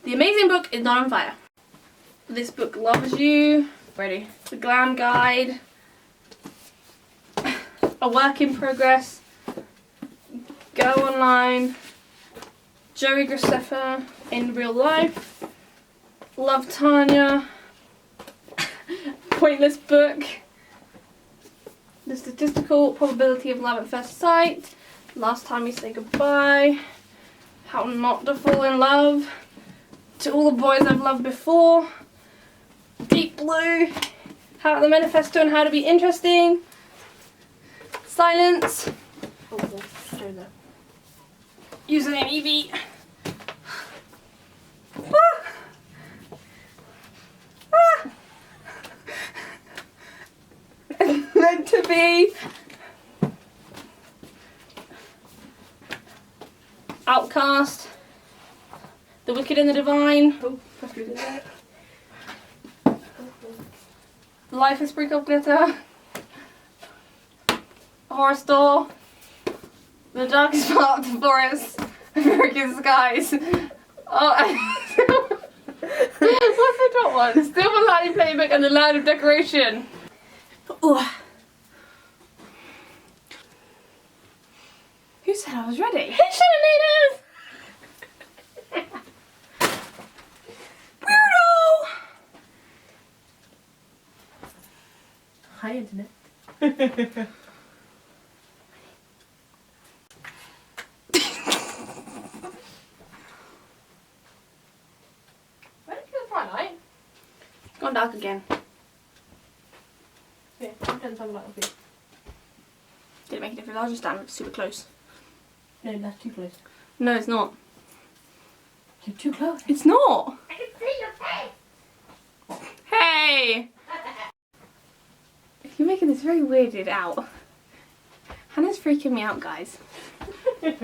The amazing book is not on fire. This book loves you. Ready. The Glam Guide. A work in progress. Go online. Joey Graceffa in real life. Love Tanya. Pointless book. The statistical probability of love at first sight. Last time we say goodbye. How not to fall in love. To all the boys I've loved before. Deep Blue. How the Manifesto and how to be interesting. Silence. Username Evie. Meant to be. Outcast. The Wicked and the Divine. Oh, Life is Sprinkle of Glitter. Horror Store. The Darkest Part of the Forest. American Skies. Oh, what's the top one? Silver Lining Playbook and the Land of Decoration. Ooh. Who said I was ready? Hey, Shanniee! Weirdo! Hi, Internet. Where did you go the light? It's gone dark again. Yeah, I'll turn the light off here. Did it make a difference? I was just standing super close. No, that's too close. No, it's not. You're too close. It's not. I can see your face. Hey! You're making this very weirded out. Hannah's freaking me out, guys. I'm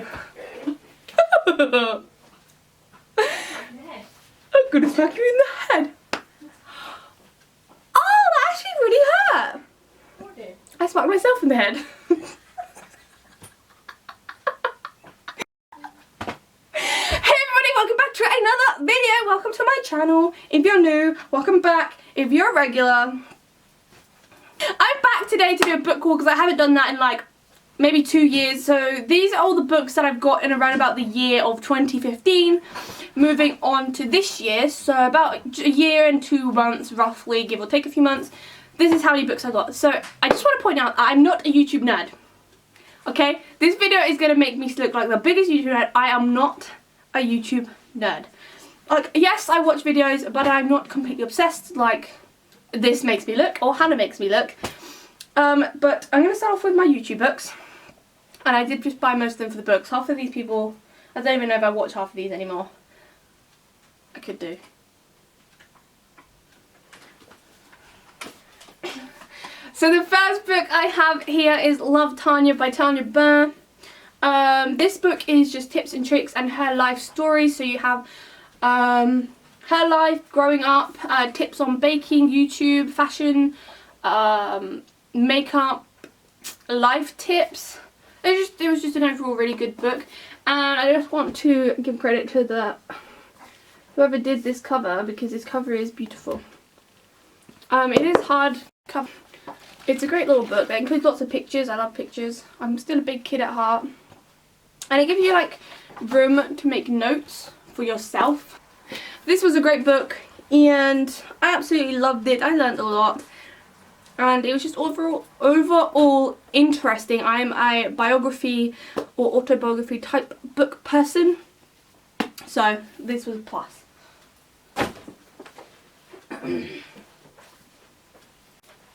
gonna smack you in the head. Oh, that actually really hurt. What did? I smacked myself in the head. Another video. Welcome to my channel. If you're new, welcome back. If you're a regular, I'm back today to do a book haul because I haven't done that in like maybe 2 years. So these are all the books that I've got in around about the year of 2015, moving on to this year, so about a year and 2 months roughly, give or take a few months. This is how many books I got. So I just want to point out I'm not a YouTube nerd. Okay, this video is going to make me look like the biggest YouTube nerd. I am not a YouTube nerd. Like, yes, I watch videos, but I'm not completely obsessed like this makes me look, or Hannah makes me look. But I'm going to start off with my YouTube books. And I did just buy most of them for the books. Half of these people, I don't even know if I watch half of these anymore. I could do. So the first book I have here is Love Tanya by Tanya Burr. This book is just tips and tricks and her life story. So you have her life growing up, tips on baking, YouTube, fashion, makeup, life tips. It was just an overall really good book, and I just want to give credit to whoever did this cover, because this cover is beautiful. It is hard cover. It's a great little book. It includes lots of pictures. I love pictures. I'm still a big kid at heart. And it gives you like room to make notes for yourself. This was a great book and I absolutely loved it. I learned a lot and it was just overall interesting. I'm a biography or autobiography type book person, so this was a plus.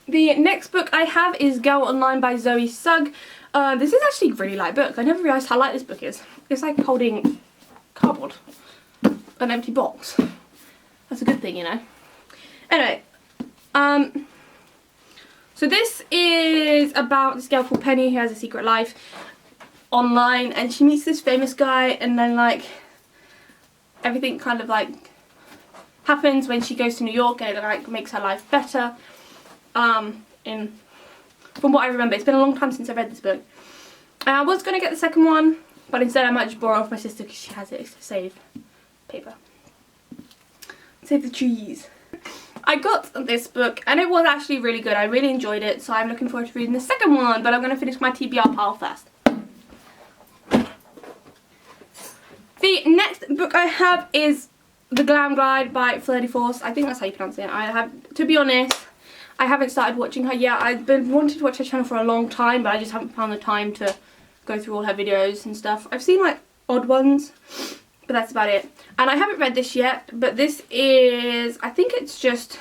The next book I have is Girl Online by Zoe Sugg. This is actually a really light book. I never realised how light this book is. It's like holding cardboard, an empty box. That's a good thing, you know. Anyway, so this is about this girl called Penny who has a secret life online, and she meets this famous guy, and then like everything kind of like happens when she goes to New York, and it like makes her life better. From what I remember, it's been a long time since I read this book. I was going to get the second one, but instead I might just borrow it off my sister because she has it to save paper. Save the trees. I got this book and it was actually really good. I really enjoyed it, so I'm looking forward to reading the second one, but I'm going to finish my TBR pile first. The next book I have is The Glam Guide by Fleur. I think that's how you pronounce it. To be honest, I haven't started watching her yet. I've been wanting to watch her channel for a long time, but I just haven't found the time to go through all her videos and stuff. I've seen like odd ones, but that's about it. And I haven't read this yet, but this is, I think it's just,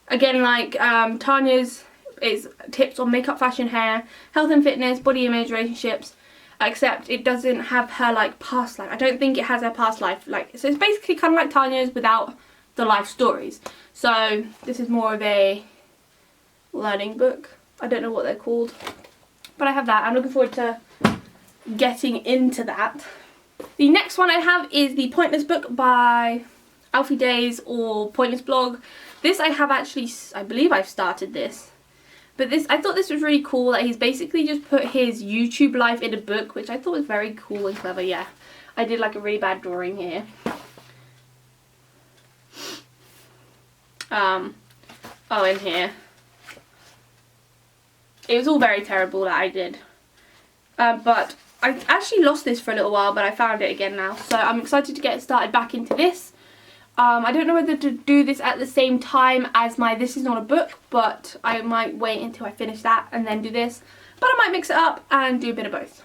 again, like Tanya's, is tips on makeup, fashion, hair, health and fitness, body image, relationships, except it doesn't have her like past life. I don't think it has her past life. Like, so it's basically kind of like Tanya's without the life stories. So this is more of a learning book. I don't know what they're called, but I have that. I'm looking forward to getting into that. The next one I have is the Pointless book by Alfie Deyes, or Pointless blog. This I have actually, I believe I've started this. But this, I thought this was really cool, that he's basically just put his YouTube life in a book, which I thought was very cool and clever. Yeah, I did like a really bad drawing here. Oh, in here. It was all very terrible that I did. But I actually lost this for a little while, but I found it again now. So I'm excited to get started back into this. I don't know whether to do this at the same time as my This Is Not a Book, but I might wait until I finish that and then do this. But I might mix it up and do a bit of both.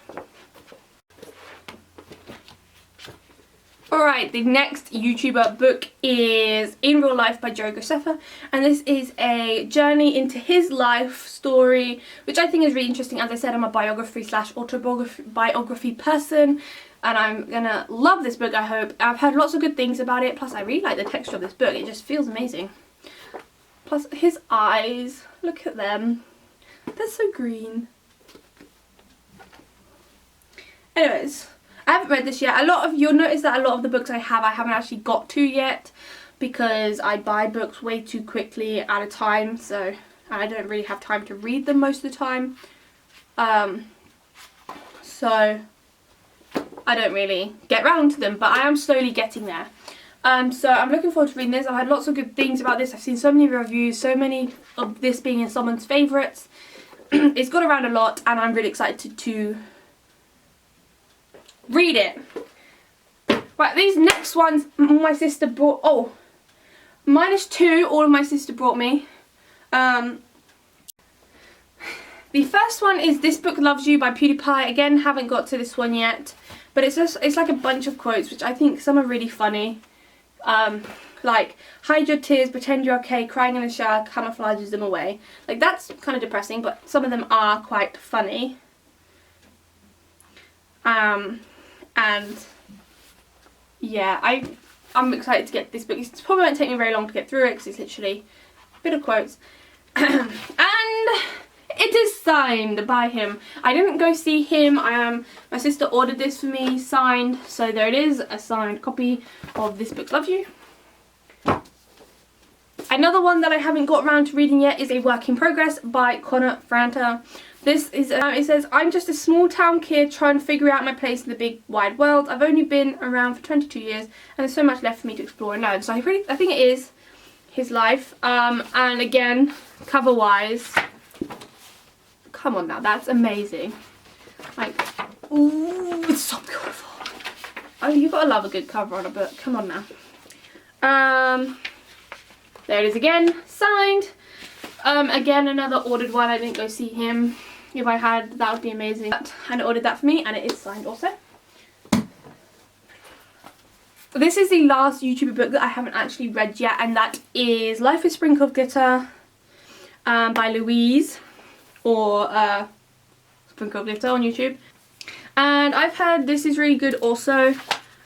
Alright, the next YouTuber book is In Real Life by Graceffa, and this is a journey into his life story, which I think is really interesting. As I said, I'm a biography / autobiography person, and I'm gonna love this book, I hope. I've heard lots of good things about it, plus I really like the texture of this book. It just feels amazing. Plus his eyes, look at them. They're so green. Anyways, I haven't read this yet. You'll notice that a lot of the books I haven't actually got to yet, because I buy books way too quickly at a time, so I don't really have time to read them most of the time. So I don't really get round to them, but I am slowly getting there. So I'm looking forward to reading this. I've heard lots of good things about this. I've seen so many reviews, so many of this being in someone's favourites. It's got around a lot, and I'm really excited to read it. Right, these next ones my sister brought, -2, all of my sister brought me. The first one is This Book Loves You by PewDiePie. Again, haven't got to this one yet, but it's like a bunch of quotes, which I think some are really funny. Like, hide your tears, pretend you're okay, crying in the shower camouflages them away. Like, that's kind of depressing, but some of them are quite funny. And yeah, I'm excited to get this book. It probably won't take me very long to get through it, because it's literally a bit of quotes. And it is signed by him. I didn't go see him. My sister ordered this for me, signed. So there it is, a signed copy of This Book Loves You. Another one that I haven't got around to reading yet is A Work in Progress by Franta. This is, it says, I'm just a small town kid trying to figure out my place in the big wide world. I've only been around for 22 years and there's so much left for me to explore and learn. So I think it is his life. And again, cover wise, come on now, that's amazing. Like, ooh, it's so beautiful. Oh, you've got to love a good cover on a book. Come on now. There it is again, signed. Again, another ordered one. I didn't go see him. If I had, that would be amazing. And ordered that for me, and it is signed also. This is the last YouTuber book that I haven't actually read yet, and that is Life is Sprinkled Glitter by Louise, or Sprinkled Glitter on YouTube. And I've heard this is really good also.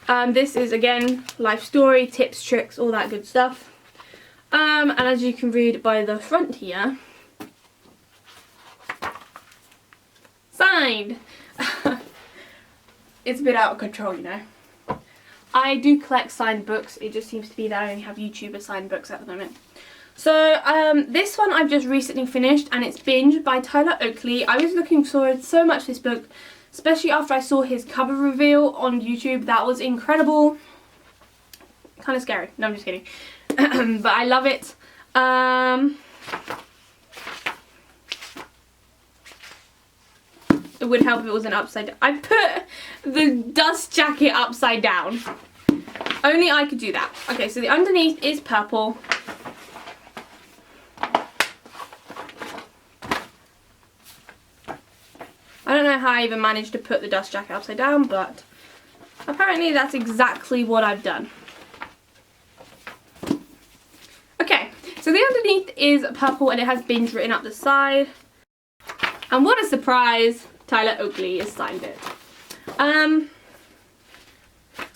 This is, again, life story, tips, tricks, all that good stuff. And as you can read by the front here, signed. It's a bit out of control, you know. I do collect signed books. It just seems to be that I only have YouTuber signed books at the moment. So this one I've just recently finished, and it's Binge by Tyler Oakley. I was looking forward so much to this book, especially after I saw his cover reveal on YouTube. That was incredible. kind of scary. No, I'm just kidding. But I love it. It would help if it was an upside down. I put the dust jacket upside down. Only I could do that. Okay, so the underneath is purple. I don't know how I even managed to put the dust jacket upside down, but apparently that's exactly what I've done. Okay, so the underneath is purple and it has Binge written up the side. And what a surprise, Tyler Oakley has signed it.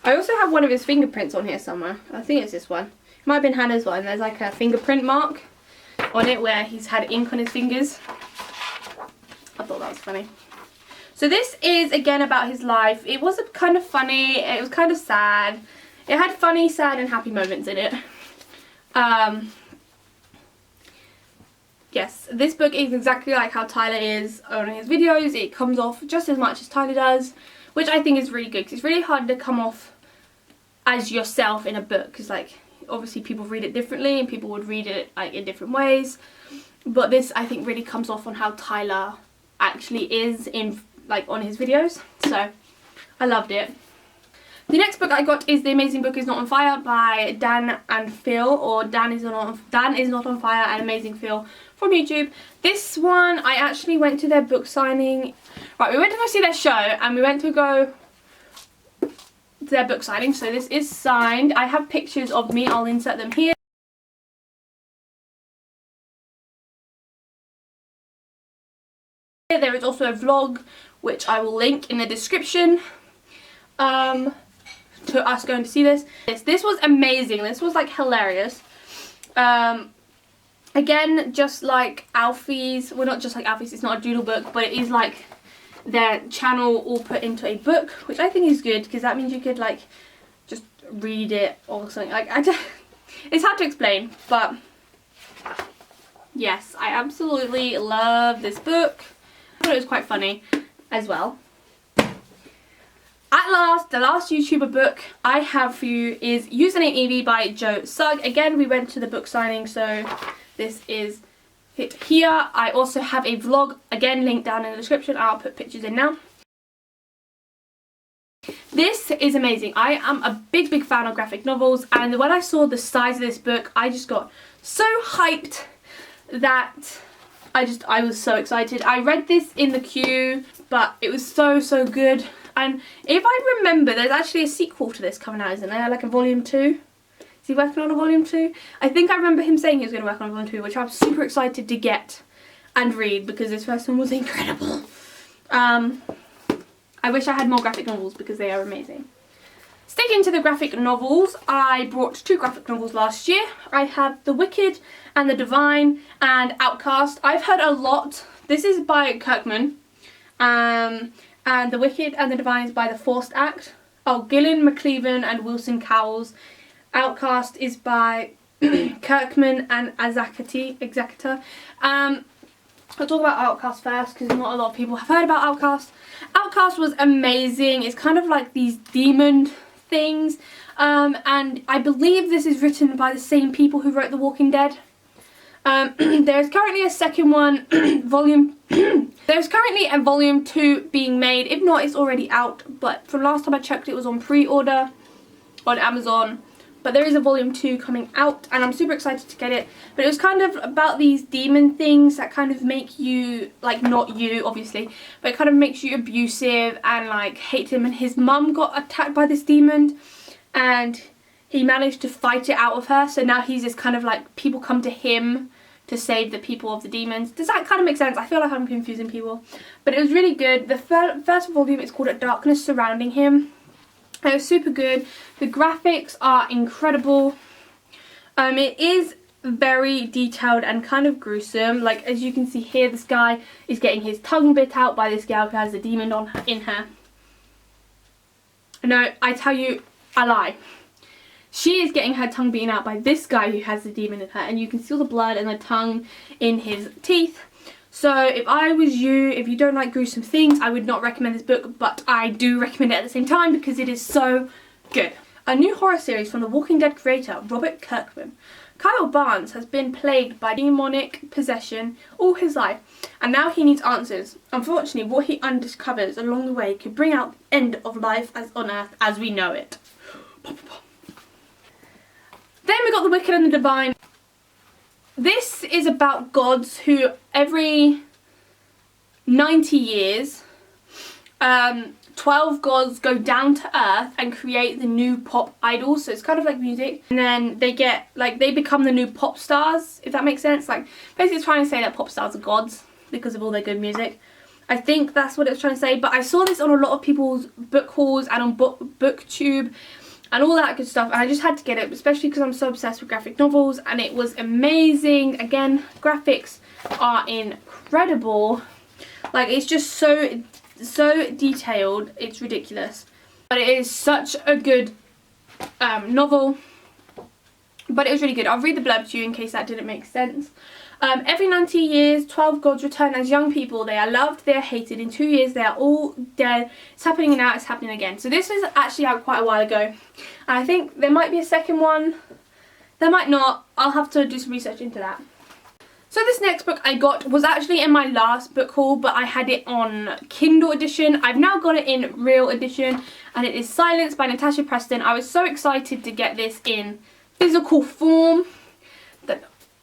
I also have one of his fingerprints on here somewhere. I think it's this one. It might have been Hannah's one. There's like a fingerprint mark on it where he's had ink on his fingers. I thought that was funny. So this is again about his life. It was kind of funny. It was kind of sad. It had funny, sad and happy moments in it. Yes, this book is exactly like how Tyler is on his videos. It comes off just as much as Tyler does, which I think is really good because it's really hard to come off as yourself in a book because, like, obviously people read it differently and people would read it like in different ways. But this, I think, really comes off on how Tyler actually is in, like, on his videos. So I loved it. The next book I got is The Amazing Book Is Not on Fire by Dan and Phil, or Dan is Not on Fire and Amazing Phil from YouTube. This one, I actually went to their book signing. Right, we went to go see their show and we went to go to their book signing. So this is signed. I have pictures of me. I'll insert them here. There is also a vlog which I will link in the description. To us going to see this. This was amazing. This was like hilarious. Again, just like Alfie's, well, not just like Alfie's, it's not a doodle book, but it is like their channel all put into a book, which I think is good because that means you could like just read it or something. Like, it's hard to explain, but yes, I absolutely love this book. I thought it was quite funny as well. At last, the last YouTuber book I have for you is Username Evie by Zoe Sugg. Again, we went to the book signing, so this is it here. I also have a vlog, again linked down in the description. I'll put pictures in now. This is amazing. I am a big fan of graphic novels, and when I saw the size of this book, I just got so hyped that I was so excited. I read this in the queue, but it was so good. And if I remember, there's actually a sequel to this coming out, isn't there? Like a volume 2? Is he working on a volume 2? I think I remember him saying he was going to work on a volume 2, which I'm super excited to get and read because this first one was incredible. I wish I had more graphic novels because they are amazing. Sticking to the graphic novels, I brought 2 graphic novels last year. I have The Wicked and the Divine and Outcast. I've heard a lot. This is by Kirkman. And The Wicked and the Divine is by The Forced Act. Oh, Gillen, McKelvie and Wilson Cowles. Outcast is by Kirkman and Azaceta. I'll talk about Outcast first because not a lot of people have heard about Outcast. Outcast was amazing. It's kind of like these demon things. And I believe this is written by the same people who wrote The Walking Dead. There's currently a second one, there's currently a volume 2 being made. If not, it's already out, but from last time I checked, it was on pre-order on Amazon. But there is a volume 2 coming out, and I'm super excited to get it. But it was kind of about these demon things that kind of make you, like, not you, obviously, but it kind of makes you abusive and, like, hate him. And his mum got attacked by this demon, and he managed to fight it out of her. So now he's just kind of like, people come to him to save the people of the demons. Does that kind of make sense? I feel like I'm confusing people. But it was really good. The first volume is called Darkness Surrounding Him. It was super good. The graphics are incredible. It is very detailed and kind of gruesome. Like, as you can see here, this guy is getting his tongue bit out by this gal who has a demon in her. No, I tell you, I lie. She is getting her tongue beaten out by this guy who has the demon in her, and you can see all the blood and the tongue in his teeth. So if I was you, if you don't like gruesome things, I would not recommend this book, but I do recommend it at the same time because it is so good. A new horror series from the Walking Dead creator Robert Kirkman. Kyle Barnes has been plagued by demonic possession all his life, and now he needs answers. Unfortunately, what he uncovers along the way could bring out the end of life as on Earth as we know it. Then we got The Wicked and the Divine. This is about gods who every 90 years, 12 gods go down to Earth and create the new pop idols. So it's kind of like music, and then they get like they become the new pop stars, if that makes sense. Like basically it's trying to say that pop stars are gods because of all their good music. I think that's what it's trying to say, but I saw this on a lot of people's book hauls and on booktube and all that good stuff, and I just had to get it, especially because I'm so obsessed with graphic novels, and it was amazing. Again, graphics are incredible. Like it's just so detailed, it's ridiculous. But it is such a good novel. But it was really good. I'll read the blurb to you in case that didn't make sense. Every 90 years, 12 gods return as young people. They are loved, they are hated. In 2 years, they are all dead. It's happening now, it's happening again. So this was actually out quite a while ago. And I think there might be a second one. There might not. I'll have to do some research into that. So this next book I got was actually in my last book haul, but I had it on Kindle edition. I've now got it in real edition, and it is Silence by Natasha Preston. I was so excited to get this in physical form.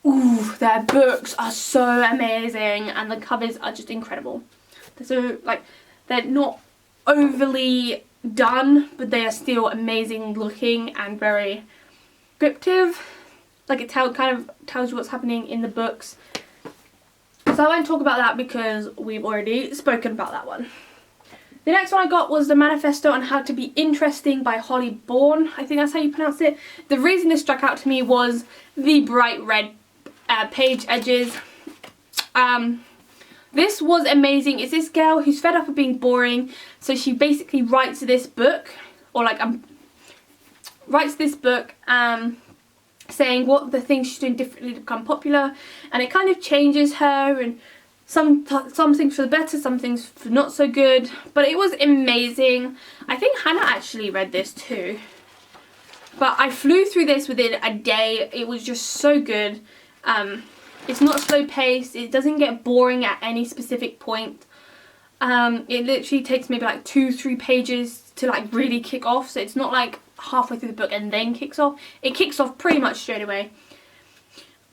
Ooh, their books are so amazing, and the covers are just incredible. So like, they're not overly done, but they are still amazing looking and very descriptive. Like it kind of tells you what's happening in the books. So I won't talk about that because we've already spoken about that one. The next one I got was the Manifesto on How to Be Interesting by Holly Bourne. I think that's how you pronounce it. The reason this struck out to me was the bright red page edges. This was amazing. It's this girl who's fed up of being boring, so she basically writes this book, or like writes this book saying what the things she's doing differently to become popular, and it kind of changes her, and some things for the better, some things for not so good. But it was amazing. I think Hannah actually read this too, but I flew through this within a day. It was just so good. It's not slow paced, it doesn't get boring at any specific point. It literally takes maybe like 2-3 pages to like really kick off, so it's not like halfway through the book and then kicks off. It kicks off pretty much straight away.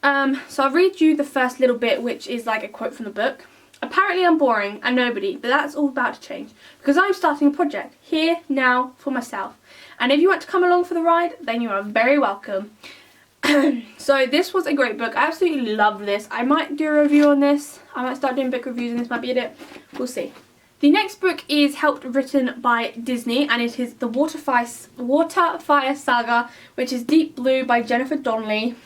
So I'll read you the first little bit, which is like a quote from the book. Apparently I'm boring and nobody, but that's all about to change, because I'm starting a project here now for myself, and if you want to come along for the ride, then you are very welcome. So this was a great book. I absolutely love this. I might do a review on this. I might start doing book reviews, and this might be it. We'll see. The next book is helped written by Disney, and it is the Waterfire Saga, which is Deep Blue by Jennifer Donnelly.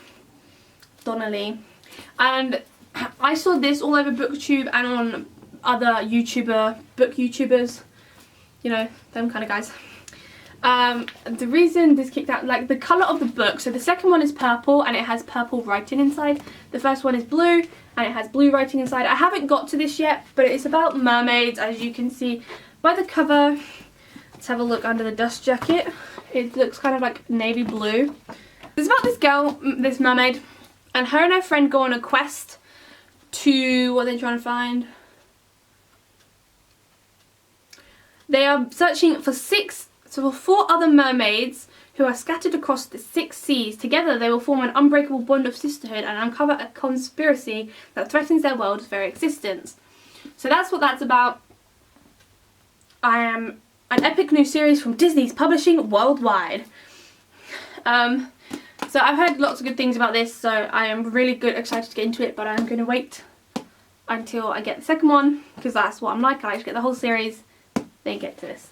And I saw this all over BookTube and on other book YouTubers, you know, them kind of guys. The reason this kicked out, like the colour of the book, so the second one is purple and it has purple writing inside. The first one is blue and it has blue writing inside. I haven't got to this yet, but it's about mermaids, as you can see by the cover. Let's have a look under the dust jacket. It looks kind of like navy blue. It's about this girl, this mermaid, and her friend go on a quest to, what are they trying to find? They are searching for 4 other mermaids who are scattered across the 6 seas. Together they will form an unbreakable bond of sisterhood and uncover a conspiracy that threatens their world's very existence. So that's what that's about. I am an epic new series from Disney's publishing worldwide. So I've heard lots of good things about this, so I am really excited to get into it, but I'm going to wait until I get the second one, because that's what I'm like. I like to get the whole series, then get to this.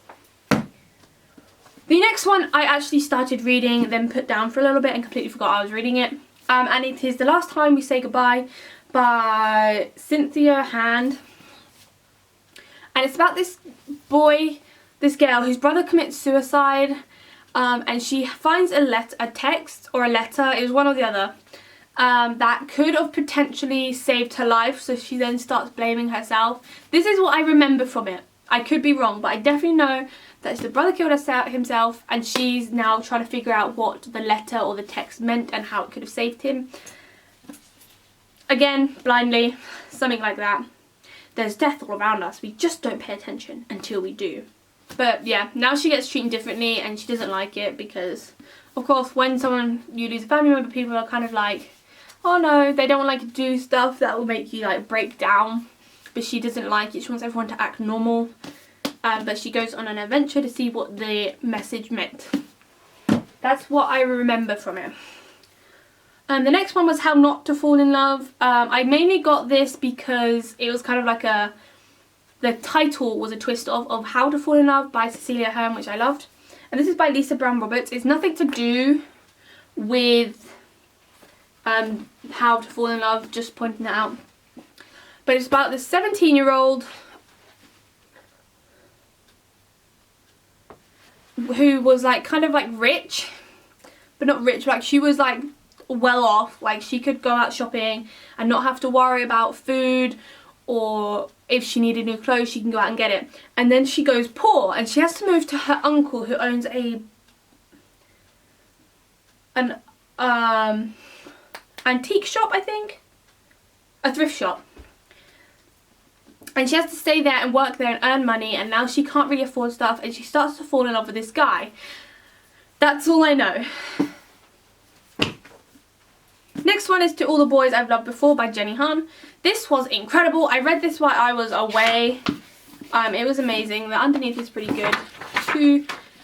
The next one I actually started reading, then put down for a little bit and completely forgot I was reading it. And it is The Last Time We Say Goodbye by Cynthia Hand. And it's about this girl whose brother commits suicide. And she finds a text or a letter, it was one or the other, that could have potentially saved her life. So she then starts blaming herself. This is what I remember from it. I could be wrong, but I definitely know that the brother killed himself, and she's now trying to figure out what the letter or the text meant and how it could have saved him. Again, blindly, something like that. There's death all around us, we just don't pay attention until we do. But yeah, now she gets treated differently and she doesn't like it because, of course, when you lose a family member, people are kind of like, oh no, they don't like to do stuff that will make you like break down. But she doesn't like it, she wants everyone to act normal. But she goes on an adventure to see what the message meant. That's what I remember from it. The next one was How Not to Fall in Love. I mainly got this because it was kind of like the title was a twist of How to Fall in Love by Cecilia Ahern, which I loved. And this is by Lisa Brown Roberts. It's nothing to do with How to Fall in Love, just pointing that out. But it's about this 17-year-old who was like kind of like rich, but not rich, like she was like well off, like she could go out shopping and not have to worry about food, or if she needed new clothes she can go out and get it. And then she goes poor and she has to move to her uncle who owns an antique shop, I think, a thrift shop. And she has to stay there and work there and earn money, and now she can't really afford stuff and she starts to fall in love with this guy. That's all I know. Next one is To All the Boys I've Loved Before by Jenny Han. This was incredible. I read this while I was away. It was amazing. The underneath is pretty good.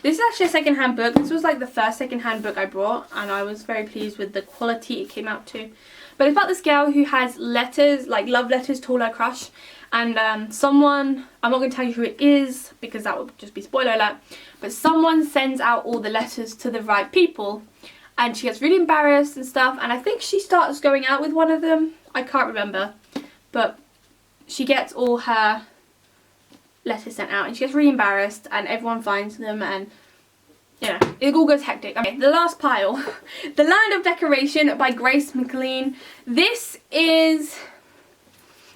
This is actually a second-hand book. This was like the first second-hand book I brought, and I was very pleased with the quality it came out to. But it's about this girl who has letters, like love letters to all her crush. And someone, I'm not going to tell you who it is because that would just be spoiler alert, but someone sends out all the letters to the right people and she gets really embarrassed and stuff, and I think she starts going out with one of them. I can't remember, but she gets all her letters sent out and she gets really embarrassed and everyone finds them, and you know, it all goes hectic. Okay, the last pile. The Land of Decoration by Grace McLean. This is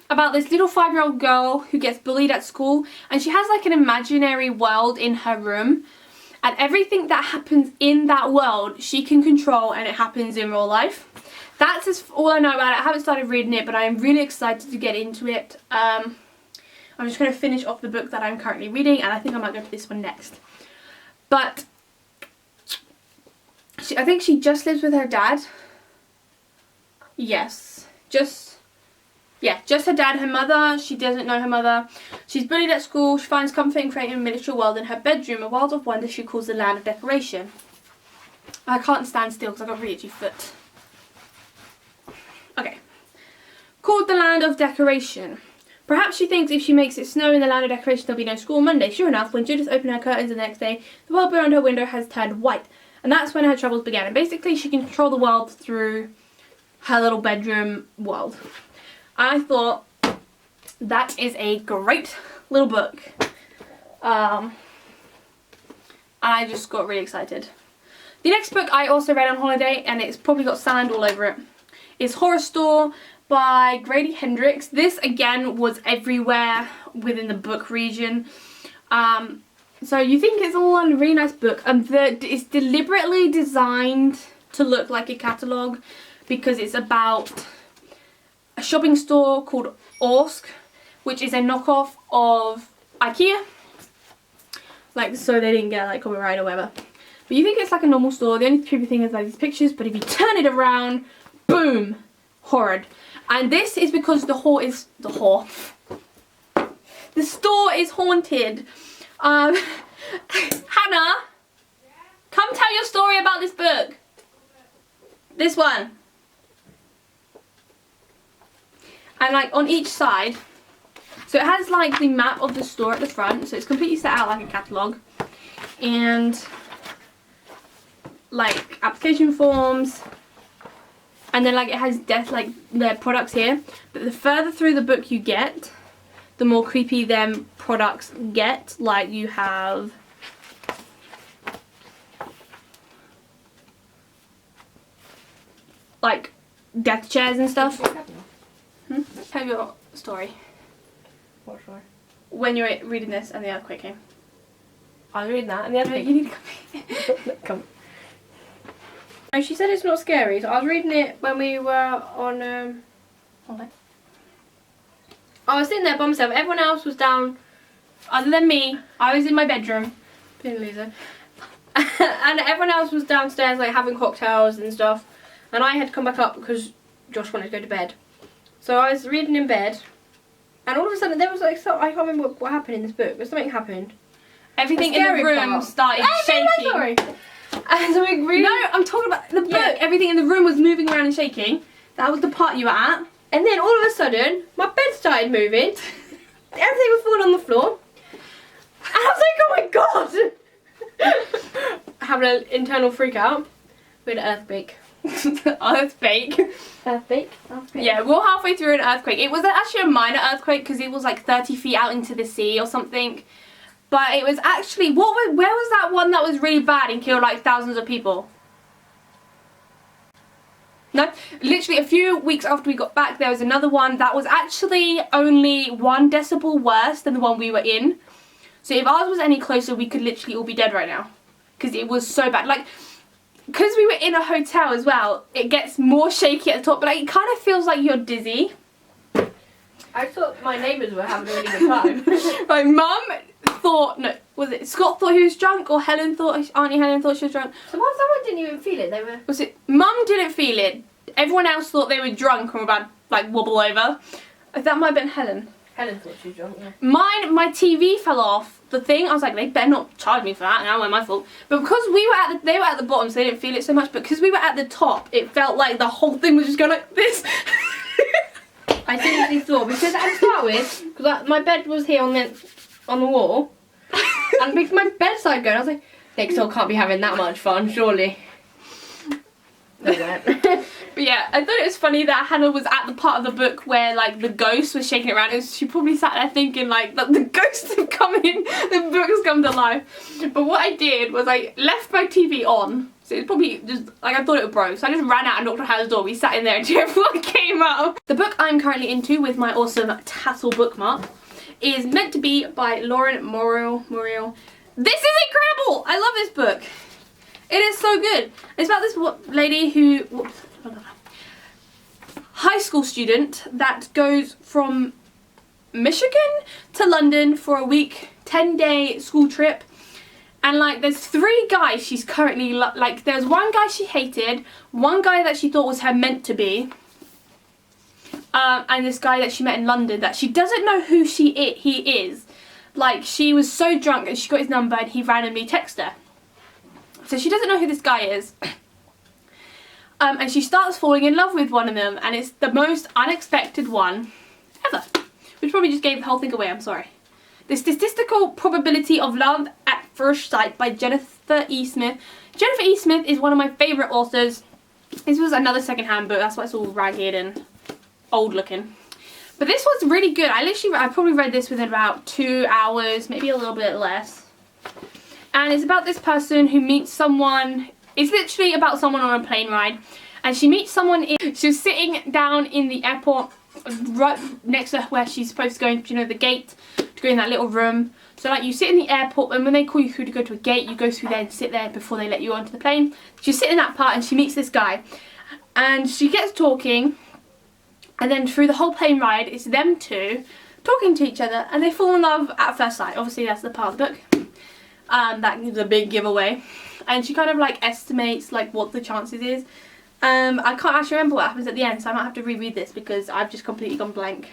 about this little 5-year-old girl who gets bullied at school, and she has like an imaginary world in her room, and everything that happens in that world she can control, and it happens in real life. That's all I know about it. I haven't started reading it, but I am really excited to get into it. I'm just going to finish off the book that I'm currently reading, and I think I might go to this one next. But I think she just lives with her dad. Yes, just her dad. Her mother, she doesn't know her mother. She's bullied at school. She finds comfort in creating a miniature world in her bedroom, a world of wonder she calls the Land of Decoration. I can't stand still because I've got a really itchy foot. Okay. Called the Land of Decoration. Perhaps she thinks if she makes it snow in the Land of Decoration there'll be no school on Monday. Sure enough, when Judith opened her curtains the next day, the world beyond her window has turned white. And that's when her troubles began. And basically she can control the world through her little bedroom world. I thought that is a great little book. And I just got really excited. The next book I also read on holiday, and it's probably got sand all over it, is Horror Store by Grady Hendrix. This again was everywhere within the book region. So you think it's all a really nice book. It's deliberately designed to look like a catalogue because it's about a shopping store called Orsk, which is a knockoff of IKEA. Like, so they didn't get like copyright or whatever. But you think it's like a normal store. The only creepy thing is like these pictures, but if you turn it around, boom, horrid. And this is because the store is haunted. Hannah, come tell your story about this book. This one. And like on each side, so it has like the map of the store at the front, so it's completely set out like a catalogue, and like application forms, and then like it has like the products here. But the further through the book you get, the more creepy them products get. Like you have like death chairs and stuff. Tell your story. What story? When you were reading this and the earthquake came. I was reading that and the other thing. You need to come here. Come. Oh, she said it's not scary, so I was reading it when we were on Holiday. I was sitting there by myself, everyone else was down. Other than me, I was in my bedroom. Being a loser. And everyone else was downstairs like having cocktails and stuff. And I had to come back up because Josh wanted to go to bed. So I was reading in bed. And all of a sudden there was like, I can't remember what happened in this book, but something happened. Everything in the room started shaking. Sorry. And so we really... No, I'm talking about the book. Yeah. Everything in the room was moving around and shaking. That was the part you were at. And then all of a sudden, my bed started moving. Everything was falling on the floor. And I was like, oh my god! Having an internal freak out. We had an earthquake. Earthquake. Earthquake? Yeah, we were halfway through an earthquake. It was actually a minor earthquake because it was like 30 feet out into the sea or something. But it was actually, where was that one that was really bad and killed like thousands of people? No, literally a few weeks after we got back there was another one that was actually only 1 decibel worse than the one we were in. So if ours was any closer we could literally all be dead right now. Because it was so bad. Like, because we were in a hotel as well, it gets more shaky at the top, but like, it kind of feels like you're dizzy. I thought my neighbours were having a really good time. My mum thought, no, was it Scott thought he was drunk or Helen thought, Auntie Helen thought she was drunk? Someone didn't even feel it, they were... Was it, Mum didn't feel it. Everyone else thought they were drunk and were about to like wobble over. That might have been Helen. Helen thought she was drunk, yeah. Mine, my TV fell off the thing. I was like, they better not charge me for that. Now, my fault. But because we were they were at the bottom, so they didn't feel it so much. But because we were at the top, it felt like the whole thing was just going like this. I seriously thought, because to start with, because my bed was here on the wall, and because my bedside going, I was like, they still can't be having that much fun, surely. They weren't. But yeah, I thought it was funny that Hannah was at the part of the book where like the ghost was shaking it around. She probably sat there thinking like that the ghosts have come in, the book's come to life. But what I did was I left my TV on. So it's probably just like I thought it was broke. So I just ran out and knocked on Hannah's door. We sat in there until everyone came out. The book I'm currently into with my awesome tassel bookmark is Meant to Be by Lauren Muriel. This is incredible! I love this book. It is so good. It's about this lady who, high school student that goes from Michigan to London for a week, 10-day school trip. And like there's 3 guys she's currently, like there's one guy she hated, one guy that she thought was her meant to be, and this guy that she met in London that she doesn't know who he is. Like she was so drunk and she got his number and he randomly texted her. So she doesn't know who this guy is. And she starts falling in love with one of them, and it's the most unexpected one ever. Which probably just gave the whole thing away, I'm sorry. The Statistical Probability of Love at First Sight by Jennifer E. Smith. Jennifer E. Smith is one of my favourite authors. This was another second-hand book, that's why it's all ragged and old looking. But this was really good. I probably read this within about 2 hours, maybe a little bit less. And it's about this person who meets someone. It's literally about someone on a plane ride. And she meets someone she was sitting down in the airport right next to where she's supposed to go in, you know, the gate to go in that little room. So like you sit in the airport, and when they call you through to go to a gate, you go through there and sit there before they let you onto the plane. She's sitting in that part and she meets this guy. And she gets talking. And then through the whole plane ride, it's them two talking to each other. And they fall in love at first sight. Obviously that's the part of the book. That is a big giveaway. And she kind of like estimates like what the chances is. I can't actually remember what happens at the end, so I might have to reread this because I've just completely gone blank.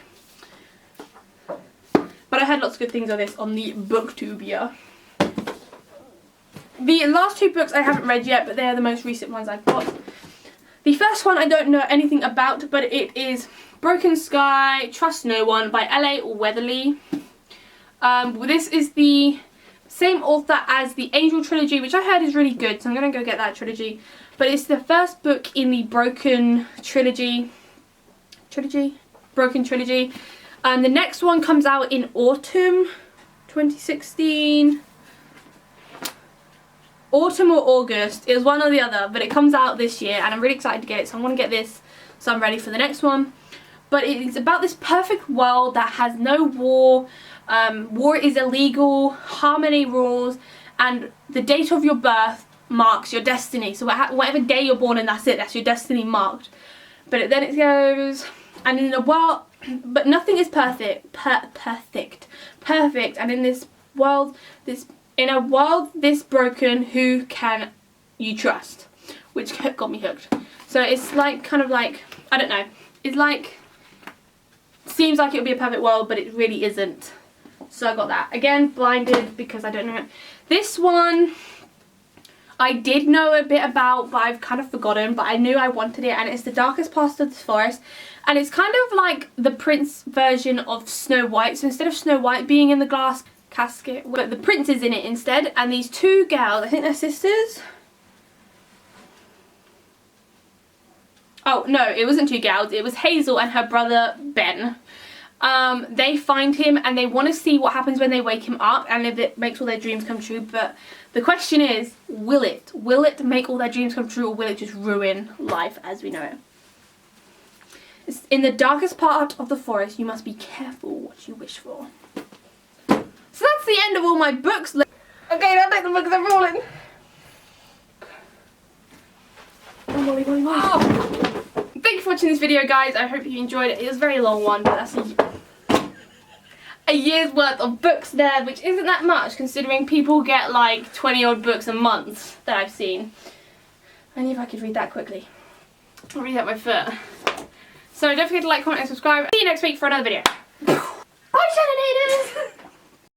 But I heard lots of good things on this on the booktubia. The last 2 books I haven't read yet, but they are the most recent ones I've got. The first one I don't know anything about, but it is Broken Sky, Trust No One by L.A. Weatherly. This is the same author as the Angel trilogy, which I heard is really good, so I'm going to go get that trilogy. But it's the first book in the Broken trilogy. Broken trilogy. The next one comes out in autumn 2016. Autumn or August. It was one or the other, but it comes out this year and I'm really excited to get it, so I'm going to get this so I'm ready for the next one. But it's about this perfect world that has no war. War is illegal, harmony rules, and the date of your birth marks your destiny. So whatever day you're born in, that's it, that's your destiny marked. But then it goes, and in the world, but nothing is perfect, and in this world, in a world this broken, who can you trust? Which got me hooked. So it's like, kind of like, I don't know, it's like, seems like it would be a perfect world, but it really isn't. So I got that. Again, blinded because I don't know it. This one I did know a bit about, but I've kind of forgotten, but I knew I wanted it, and it's The Darkest Part of the Forest, and it's kind of like the Prince version of Snow White. So instead of Snow White being in the glass casket, but the prince is in it instead, and these two girls, I think they're sisters. Oh no, it wasn't two gals, it was Hazel and her brother Ben. They find him and they want to see what happens when they wake him up and if it makes all their dreams come true. But the question is, will it? Will it make all their dreams come true, or will it just ruin life as we know it? It's in the darkest part of the forest, you must be careful what you wish for. So that's the end of all my books. Okay, now take the books, they're rolling. Oh, Molly, Molly, wow. Thank you for watching this video, guys. I hope you enjoyed it. It was a very long one, but that's a year's worth of books there, which isn't that much considering people get like 20 odd books a month that I've seen. I knew if I could read that quickly. I'll read that by foot. So don't forget to like, comment and subscribe. See you next week for another video.